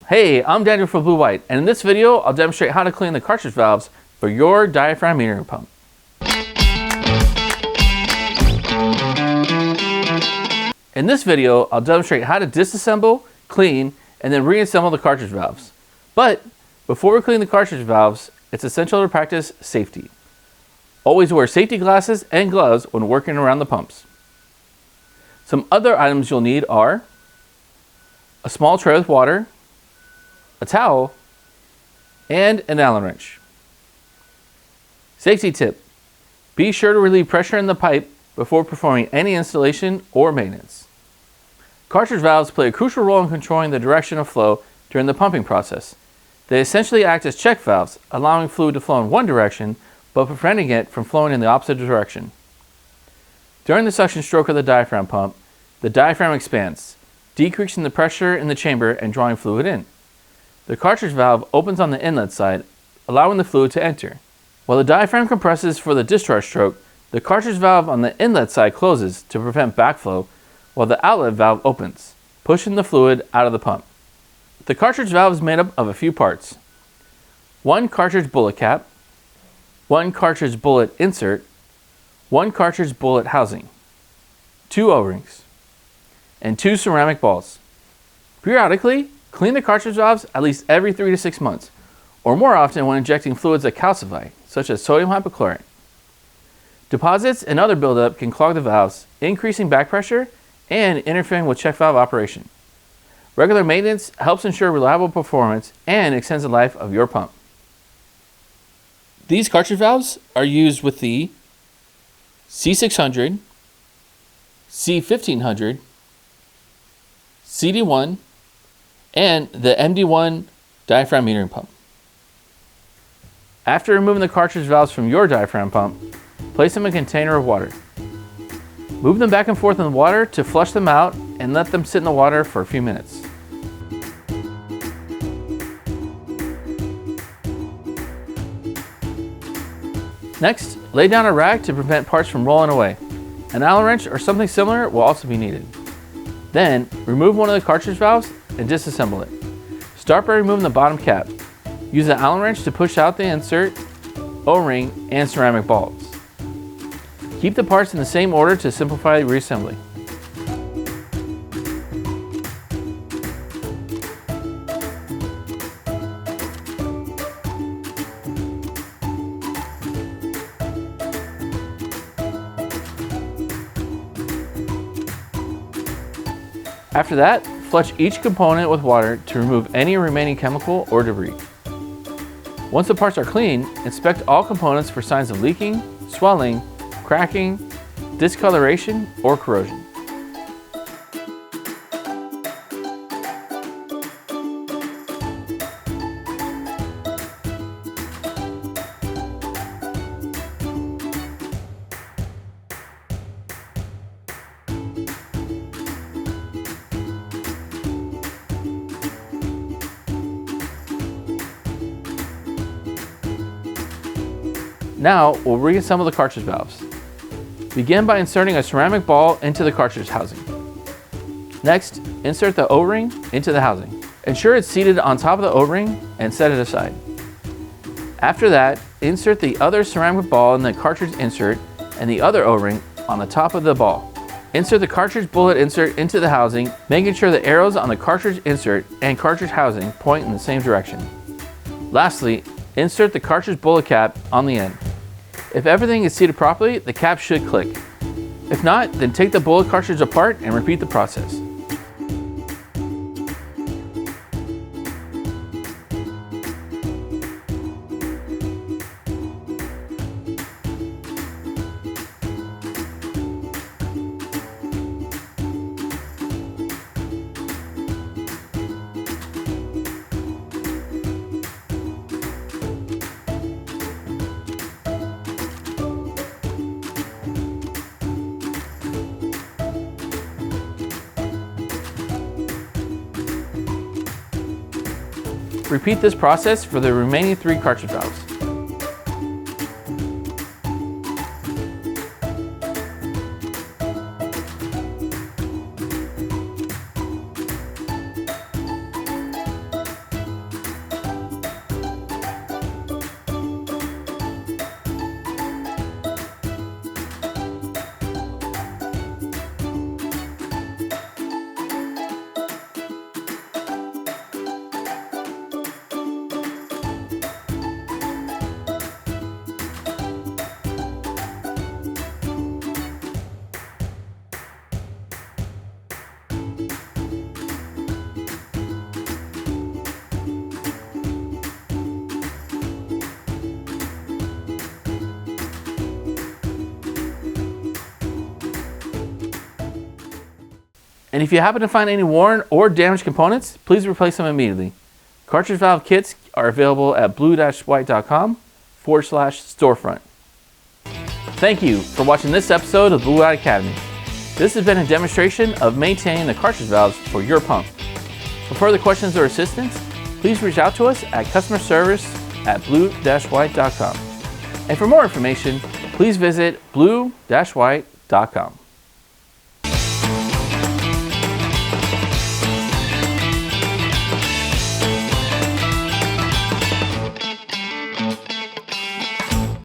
Hey, I'm Daniel from Blue White, and in this video, I'll demonstrate how to clean the cartridge valves for your diaphragm metering pump. In this video, I'll demonstrate how to disassemble, clean, and then reassemble the cartridge valves. But before we clean the cartridge valves, it's essential to practice safety. Always wear safety glasses and gloves when working around the pumps. Some other items you'll need are a small tray with water, a towel, and an Allen wrench. Safety tip: be sure to relieve pressure in the pipe before performing any installation or maintenance. Cartridge valves play a crucial role in controlling the direction of flow during the pumping process. They essentially act as check valves, allowing fluid to flow in one direction, but preventing it from flowing in the opposite direction. During the suction stroke of the diaphragm pump, the diaphragm expands, decreasing the pressure in the chamber and drawing fluid in. The cartridge valve opens on the inlet side, allowing the fluid to enter. While the diaphragm compresses for the discharge stroke, the cartridge valve on the inlet side closes to prevent backflow, while the outlet valve opens, pushing the fluid out of the pump. The cartridge valve is made up of a few parts: one cartridge bullet cap, one cartridge bullet insert, one cartridge bullet housing, two O-rings, and two ceramic balls. Periodically, clean the cartridge valves at least every 3 to 6 months, or more often when injecting fluids that calcify, such as sodium hypochlorite. Deposits and other buildup can clog the valves, increasing back pressure and interfering with check valve operation. Regular maintenance helps ensure reliable performance and extends the life of your pump. These cartridge valves are used with the C600, C1500, CD1, and the MD1 diaphragm metering pump. After removing the cartridge valves from your diaphragm pump, place them in a container of water. Move them back and forth in the water to flush them out and let them sit in the water for a few minutes. Next, lay down a rag to prevent parts from rolling away. An Allen wrench or something similar will also be needed. Then, remove one of the cartridge valves and disassemble it. Start by removing the bottom cap. Use the Allen wrench to push out the insert, O-ring, and ceramic balls. Keep the parts in the same order to simplify reassembly. After that, flush each component with water to remove any remaining chemical or debris. Once the parts are clean, inspect all components for signs of leaking, swelling, cracking, discoloration, or corrosion. Now, we'll reassemble the cartridge valves. Begin by inserting a ceramic ball into the cartridge housing. Next, insert the O-ring into the housing. Ensure it's seated on top of the O-ring and set it aside. After that, insert the other ceramic ball in the cartridge insert and the other O-ring on the top of the ball. Insert the cartridge bullet insert into the housing, making sure the arrows on the cartridge insert and cartridge housing point in the same direction. Lastly, insert the cartridge bullet cap on the end. If everything is seated properly, the cap should click. If not, then take the bullet cartridge apart and repeat the process. Repeat this process for the remaining 3 cartridge valves. And if you happen to find any worn or damaged components, please replace them immediately. Cartridge valve kits are available at blue-white.com/storefront. Thank you for watching this episode of Blue White Academy. This has been a demonstration of maintaining the cartridge valves for your pump. For further questions or assistance, please reach out to us at customer service at blue-white.com. And for more information, please visit blue-white.com.